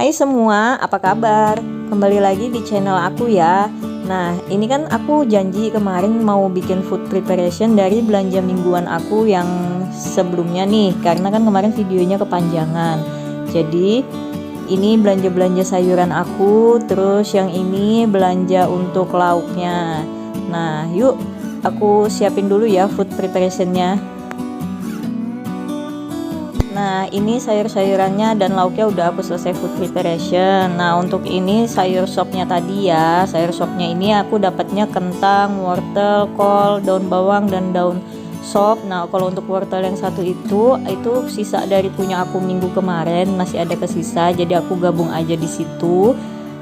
Hai semua, apa kabar? Kembali lagi di channel aku ya. Nah, ini kan aku janji kemarin mau bikin food preparation dari belanja mingguan aku yang sebelumnya nih, karena kan kemarin videonya kepanjangan. Jadi, ini belanja-belanja sayuran aku, terus yang ini belanja untuk lauknya. Nah, yuk aku siapin dulu ya food preparationnya. Nah, ini sayur-sayurannya dan lauknya udah aku selesai food preparation. Nah, untuk ini sayur sopnya tadi ya. Sayur sopnya ini aku dapatnya kentang, wortel, kol, daun bawang dan daun sop. Nah, kalau untuk wortel yang satu itu sisa dari punya aku minggu kemarin, masih ada kesisa. Jadi aku gabung aja di situ.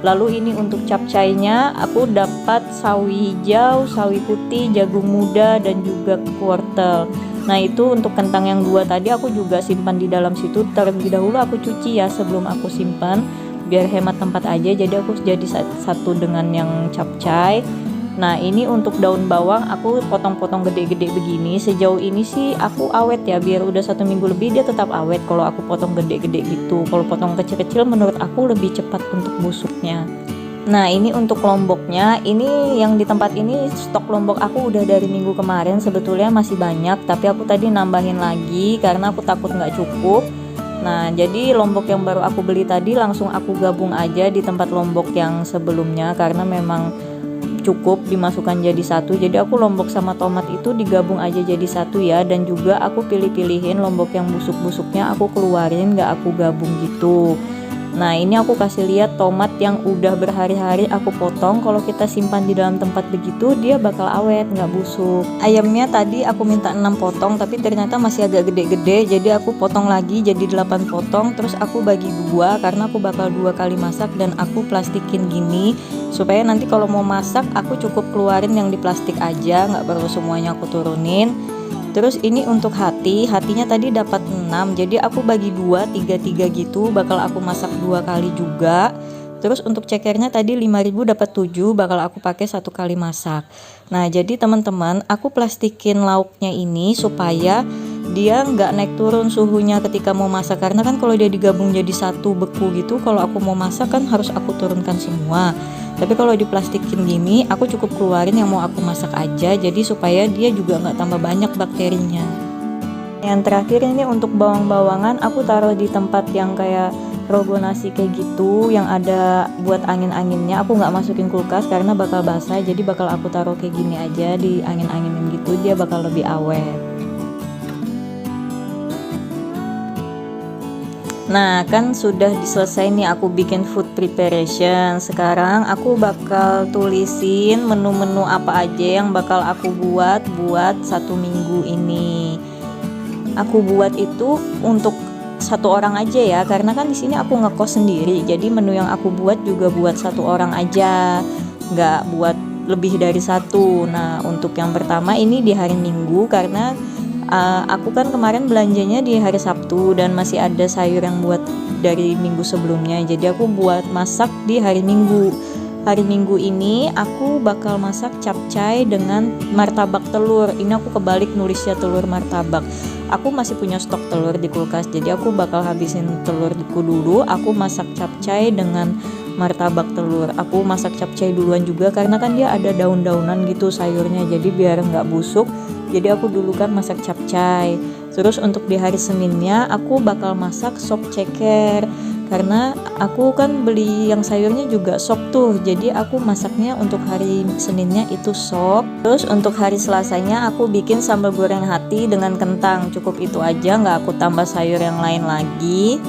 Lalu ini untuk capcaynya aku dapat sawi hijau, sawi putih, jagung muda dan juga wortel. Nah, itu untuk kentang yang dua tadi aku juga simpan di dalam situ. Terlebih dahulu aku cuci ya sebelum aku simpan biar hemat tempat aja. Jadi aku jadi satu dengan yang capcay. Nah, ini untuk daun bawang aku potong-potong gede-gede begini. Sejauh ini sih aku awet ya, biar udah 1 minggu lebih dia tetap awet kalau aku potong gede-gede gitu. Kalau potong kecil-kecil menurut aku lebih cepat untuk busuknya. Nah, ini untuk lomboknya, ini yang di tempat ini stok lombok aku udah dari minggu kemarin, sebetulnya masih banyak, tapi aku tadi nambahin lagi karena aku takut nggak cukup. Nah, jadi lombok yang baru aku beli tadi langsung aku gabung aja di tempat lombok yang sebelumnya karena memang cukup dimasukkan jadi satu. Jadi aku lombok sama tomat itu digabung aja jadi satu ya, dan juga aku pilih-pilihin lombok yang busuk-busuknya aku keluarin, nggak aku gabung gitu. Nah, ini aku kasih lihat tomat yang udah berhari-hari aku potong. Kalau kita simpan di dalam tempat begitu dia bakal awet, nggak busuk. Ayamnya tadi aku minta 6 potong tapi ternyata masih agak gede-gede, jadi aku potong lagi jadi 8 potong. Terus aku bagi dua karena aku bakal 2 kali masak, dan aku plastikin gini supaya nanti kalau mau masak aku cukup keluarin yang di plastik aja, nggak perlu semuanya aku turunin. Terus ini untuk hatinya tadi dapat 6, jadi aku bagi 2, 3 gitu, bakal aku masak 2 kali juga. Terus untuk cekernya tadi 5.000 dapat 7, bakal aku pakai 1 kali masak. Nah, jadi teman-teman, aku plastikin lauknya ini supaya dia nggak naik turun suhunya ketika mau masak, karena kan kalau dia digabung jadi satu beku gitu, kalau aku mau masak kan harus aku turunkan semua. Tapi kalau diplastikin gini aku cukup keluarin yang mau aku masak aja, jadi supaya dia juga nggak tambah banyak bakterinya. Yang terakhir ini untuk bawang-bawangan aku taruh di tempat yang kayak rogo nasi kayak gitu, yang ada buat angin-anginnya. Aku nggak masukin kulkas karena bakal basah, jadi bakal aku taruh kayak gini aja di angin-anginin gitu, dia bakal lebih awet. Nah, kan sudah selesai nih aku bikin food preparation. Sekarang aku bakal tulisin menu-menu apa aja yang bakal aku buat 1 minggu ini. Aku buat itu untuk 1 orang aja ya, karena kan di sini aku ngekos sendiri. Jadi menu yang aku buat juga buat 1 orang aja, nggak buat lebih dari 1. Nah, untuk yang pertama ini di hari Minggu karena aku kan kemarin belanjanya di hari Sabtu dan masih ada sayur yang buat dari minggu sebelumnya, jadi aku buat masak di hari Minggu. Hari Minggu ini aku bakal masak capcay dengan martabak telur. Ini aku kebalik nulisnya telur martabak. Aku masih punya stok telur di kulkas, jadi aku bakal habisin telurku dulu. Aku masak capcay dengan martabak telur. Aku masak capcay duluan juga karena kan dia ada daun-daunan gitu sayurnya, jadi biar nggak busuk. Jadi aku dulu kan masak capcay. Terus untuk di hari Seninnya aku bakal masak sop ceker, karena aku kan beli yang sayurnya juga sop tuh, jadi aku masaknya untuk hari Seninnya itu sop. Terus untuk hari Selasanya aku bikin sambal goreng hati dengan kentang. Cukup itu aja, nggak aku tambah sayur yang lain lagi.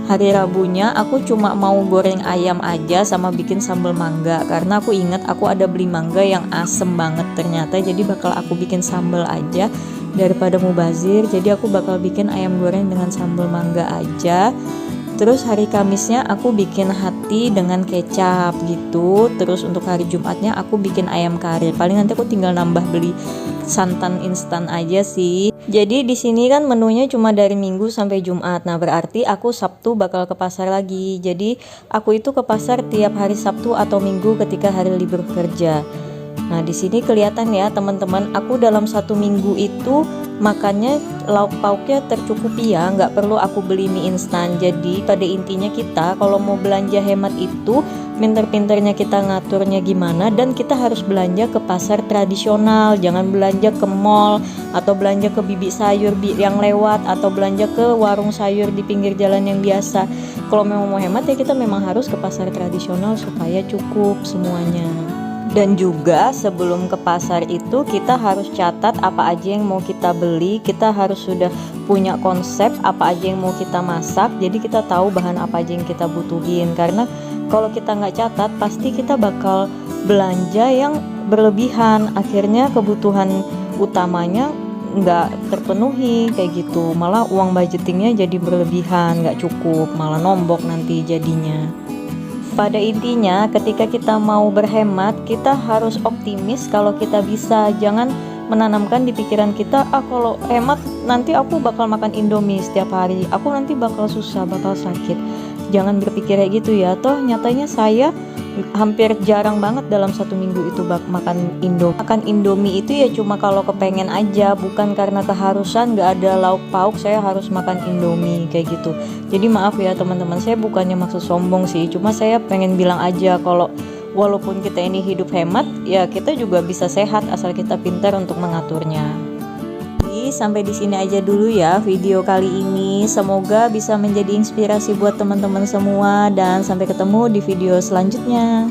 Hari Rabunya aku cuma mau goreng ayam aja sama bikin sambal mangga, karena aku inget aku ada beli mangga yang asem banget ternyata, jadi bakal aku bikin sambal aja daripada mubazir. Jadi aku bakal bikin ayam goreng dengan sambal mangga aja. Terus hari Kamisnya aku bikin hati dengan kecap gitu. Terus untuk hari Jumatnya aku bikin ayam kari. Paling nanti aku tinggal nambah beli santan instan aja sih. Jadi di sini kan menunya cuma dari Minggu sampai Jumat. Nah, berarti aku Sabtu bakal ke pasar lagi. Jadi aku itu ke pasar tiap hari Sabtu atau Minggu ketika hari libur kerja. Nah, di sini kelihatan ya teman-teman, aku dalam 1 minggu itu makannya lauk pauknya tercukupi ya, nggak perlu aku beli mie instan. Jadi pada intinya kita kalau mau belanja hemat itu pinter-pinternya kita ngaturnya gimana, dan kita harus belanja ke pasar tradisional, jangan belanja ke mall atau belanja ke bibi sayur yang lewat atau belanja ke warung sayur di pinggir jalan yang biasa. Kalau memang mau hemat ya kita memang harus ke pasar tradisional supaya cukup semuanya. Dan juga sebelum ke pasar itu kita harus catat apa aja yang mau kita beli. Kita harus sudah punya konsep apa aja yang mau kita masak, jadi kita tahu bahan apa aja yang kita butuhin. Karena kalau kita nggak catat pasti kita bakal belanja yang berlebihan, akhirnya kebutuhan utamanya nggak terpenuhi kayak gitu, malah uang budgetingnya jadi berlebihan, nggak cukup, malah nombok nanti jadinya. Pada intinya ketika kita mau berhemat kita harus optimis kalau kita bisa. Jangan menanamkan di pikiran kita, kalau hemat nanti aku bakal makan Indomie setiap hari, aku nanti bakal susah, bakal sakit. Jangan berpikir kayak gitu ya. Toh nyatanya saya hampir jarang banget dalam 1 minggu itu makan Indomie. Makan Indomie itu ya cuma kalau kepengen aja, bukan karena keharusan. Nggak ada lauk pauk saya harus makan Indomie kayak gitu. Jadi maaf ya teman-teman, saya bukannya maksud sombong sih, cuma saya pengen bilang aja kalau walaupun kita ini hidup hemat ya kita juga bisa sehat asal kita pintar untuk mengaturnya. Sampai di sini aja dulu ya video kali ini. Semoga bisa menjadi inspirasi buat teman-teman semua, dan sampai ketemu di video selanjutnya.